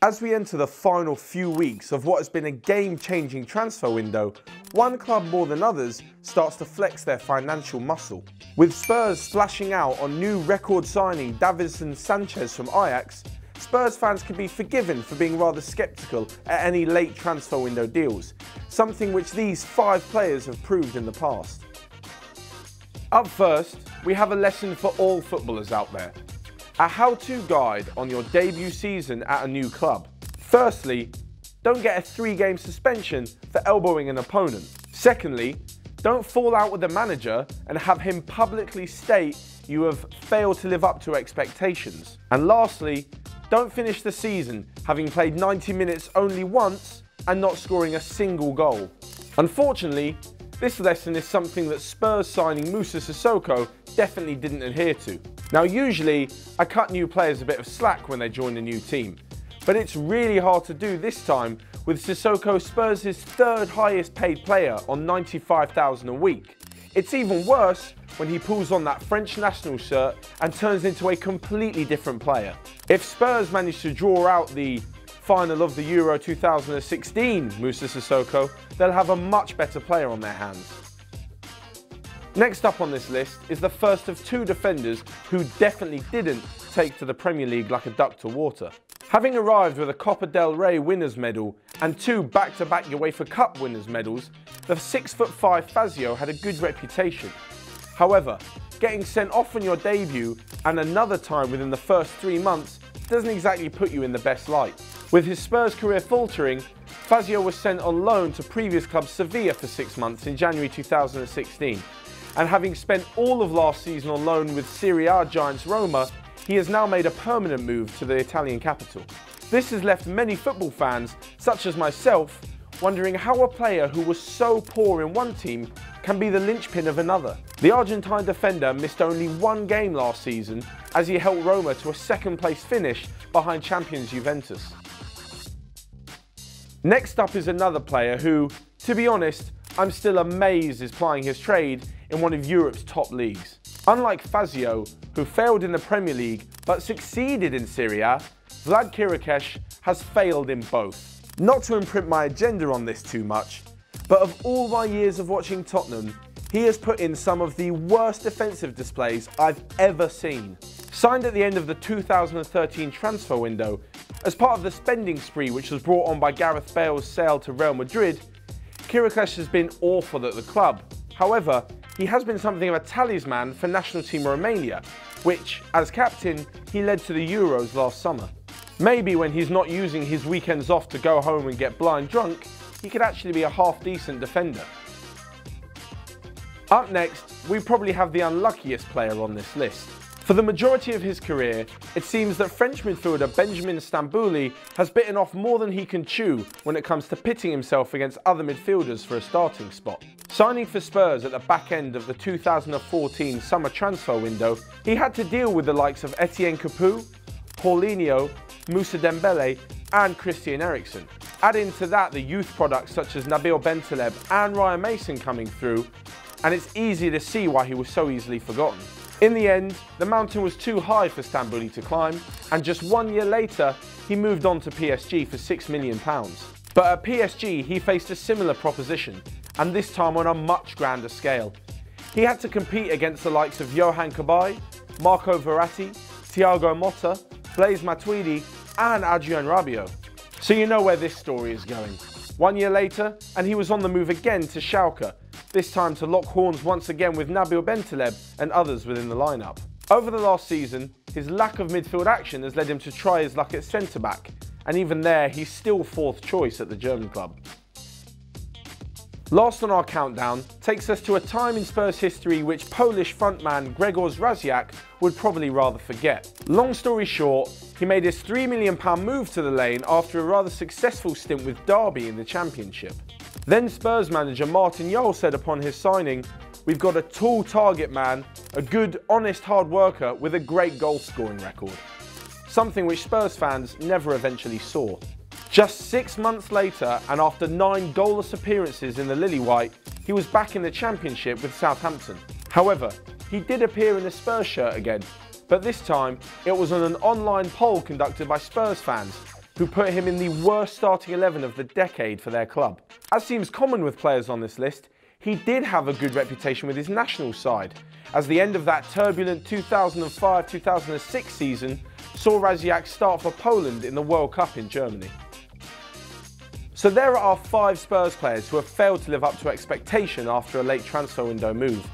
As we enter the final few weeks of what has been a game-changing transfer window, one club more than others starts to flex their financial muscle. With Spurs splashing out on new record signing Davinson Sánchez from Ajax, Spurs fans can be forgiven for being rather sceptical at any late transfer window deals, something which these 5 players have proved in the past. Up first, we have a lesson for all footballers out there. A how-to guide on your debut season at a new club. Firstly, don't get a 3-game suspension for elbowing an opponent. Secondly, don't fall out with the manager and have him publicly state you have failed to live up to expectations. And lastly, don't finish the season having played 90 minutes only once and not scoring a single goal. Unfortunately, this lesson is something that Spurs signing Moussa Sissoko definitely didn't adhere to. Now usually, I cut new players a bit of slack when they join a new team, but it's really hard to do this time with Sissoko Spurs' 3rd highest paid player on $95,000 a week. It's even worse when he pulls on that French national shirt and turns into a completely different player. If Spurs manage to draw out the final of the Euro 2016 Moussa Sissoko, they'll have a much better player on their hands. Next up on this list is the first of 2 defenders who definitely didn't take to the Premier League like a duck to water. Having arrived with a Copa del Rey winners medal and 2 back-to-back UEFA Cup winners medals, the 6'5" Fazio had a good reputation. However, getting sent off on your debut and another time within the first 3 months doesn't exactly put you in the best light. With his Spurs career faltering, Fazio was sent on loan to previous club Sevilla for 6 months in January 2016. And having spent all of last season on loan with Serie A giants Roma, he has now made a permanent move to the Italian capital. This has left many football fans, such as myself, wondering how a player who was so poor in one team can be the linchpin of another. The Argentine defender missed only 1 game last season as he helped Roma to a 2nd place finish behind champions Juventus. Next up is another player who, to be honest, I'm still amazed is plying his trade in one of Europe's top leagues. Unlike Fazio, who failed in the Premier League but succeeded in Serie A, Vlad Chiriches has failed in both. Not to imprint my agenda on this too much, but of all my years of watching Tottenham, he has put in some of the worst defensive displays I've ever seen. Signed at the end of the 2013 transfer window, as part of the spending spree which was brought on by Gareth Bale's sale to Real Madrid, Chiriches has been awful at the club. However, he has been something of a talisman for national team Romania, which, as captain, he led to the Euros last summer. Maybe when he's not using his weekends off to go home and get blind drunk, he could actually be a half-decent defender. Up next, we probably have the unluckiest player on this list. For the majority of his career, it seems that French midfielder Benjamin Stambouli has bitten off more than he can chew when it comes to pitting himself against other midfielders for a starting spot. Signing for Spurs at the back end of the 2014 summer transfer window, he had to deal with the likes of Etienne Capoue, Paulinho, Moussa Dembele and Christian Eriksen. Add into that the youth products such as Nabil Bentaleb and Ryan Mason coming through, and it's easy to see why he was so easily forgotten. In the end, the mountain was too high for Stambouli to climb, and just 1 year later, he moved on to PSG for £6 million. But at PSG, he faced a similar proposition, and this time on a much grander scale. He had to compete against the likes of Yohan Cabaye, Marco Verratti, Thiago Motta, Blaise Matuidi, and Adrien Rabiot. So you know where this story is going. 1 year later, and he was on the move again to Schalke, this time to lock horns once again with Nabil Bentaleb and others within the lineup. Over the last season, his lack of midfield action has led him to try his luck at centre-back, and even there, he's still 4th choice at the German club. Last on our countdown takes us to a time in Spurs history which Polish frontman Grzegorz Rasiak would probably rather forget. Long story short, he made his £3 million move to the lane after a rather successful stint with Derby in the Championship. Then Spurs manager Martin Jol said upon his signing, "We've got a tall target man, a good, honest hard worker with a great goal scoring record." Something which Spurs fans never eventually saw. Just 6 months later, and after 9 goalless appearances in the Lily White, he was back in the Championship with Southampton. However, he did appear in a Spurs shirt again, but this time it was on an online poll conducted by Spurs fans, who put him in the worst starting 11 of the decade for their club. As seems common with players on this list, he did have a good reputation with his national side, as the end of that turbulent 2005-2006 season saw Rasiak start for Poland in the World Cup in Germany. So there are our 5 Spurs players who have failed to live up to expectation after a late transfer window move.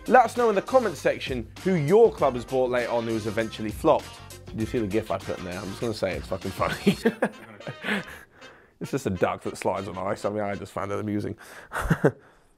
Let us know in the comments section who your club has bought late on who has eventually flopped. Did you see the gif I put in there? I'm just going to say it's fucking funny. It's just a duck that slides on ice. I mean, I just found it amusing.